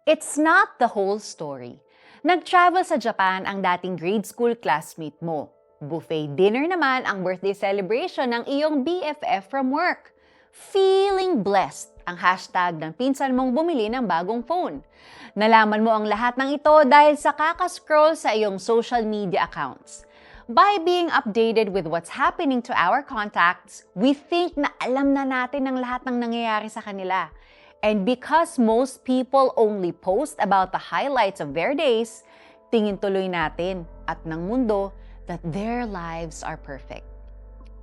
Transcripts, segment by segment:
It's not the whole story. Nag-travel sa Japan ang dating grade school classmate mo. Buffet dinner naman ang birthday celebration ng iyong BFF from work. Feeling blessed ang hashtag ng pinsan mong bumili ng bagong phone. Nalaman mo ang lahat ng ito dahil sa kakascroll sa iyong social media accounts. By being updated with what's happening to our contacts, we think na alam na natin ang lahat ng nangyayari sa kanila. And because most people only post about the highlights of their days, tingin tuloy natin at ng mundo that their lives are perfect.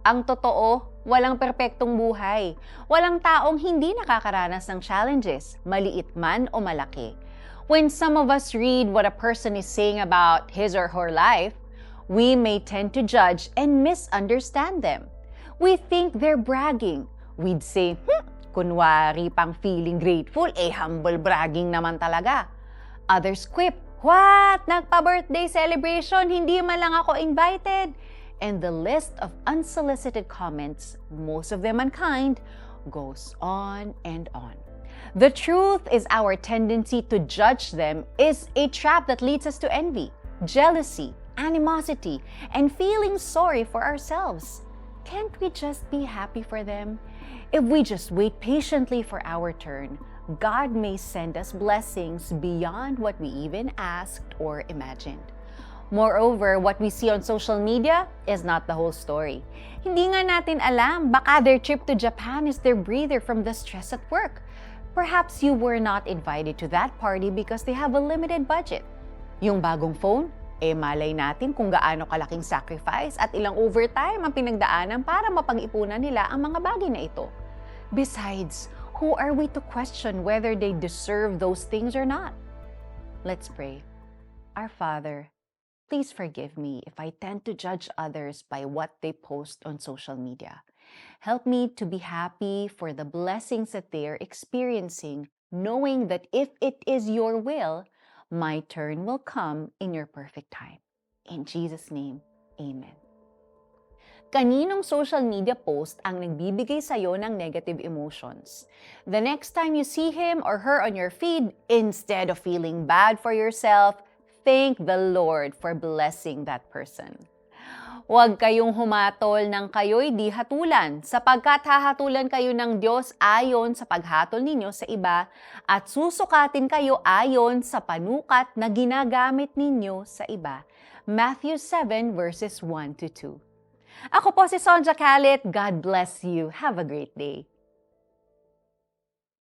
Ang totoo, walang perpektong buhay. Walang taong hindi nakakaranas ng challenges, maliit man o malaki. When some of us read what a person is saying about his or her life, we may tend to judge and misunderstand them. We think they're bragging. We'd say, kunwari pang feeling grateful, humble bragging naman talaga. Others quip, what? Nagpa-birthday celebration, hindi man lang ako invited. And the list of unsolicited comments, most of them unkind, goes on and on. The truth is our tendency to judge them is a trap that leads us to envy, jealousy, animosity, and feeling sorry for ourselves. Can't we just be happy for them? If we just wait patiently for our turn, God may send us blessings beyond what we even asked or imagined. Moreover, what we see on social media is not the whole story. Hindi nga natin alam, baka their trip to Japan is their breather from the stress at work. Perhaps you were not invited to that party because they have a limited budget. Yung bagong phone, malay natin kung gaano kalaking sacrifice at ilang overtime ang pinagdaanan para mapag-ipunan nila ang mga bagay na ito. Besides, who are we to question whether they deserve those things or not? Let's pray. Our Father, please forgive me if I tend to judge others by what they post on social media. Help me to be happy for the blessings that they are experiencing, knowing that if it is your will, my turn will come in your perfect time. In Jesus' name, Amen. Kaninong social media post ang nagbibigay sa'yo ng negative emotions? The next time you see him or her on your feed, instead of feeling bad for yourself, thank the Lord for blessing that person. Huwag kayong humatol ng kayo'y di hatulan, sapagkat hahatulan kayo ng Diyos ayon sa paghatol ninyo sa iba at susukatin kayo ayon sa panukat na ginagamit ninyo sa iba. Matthew 7 verses 1 to 2. Ako po si Sonja Calit. God bless you. Have a great day.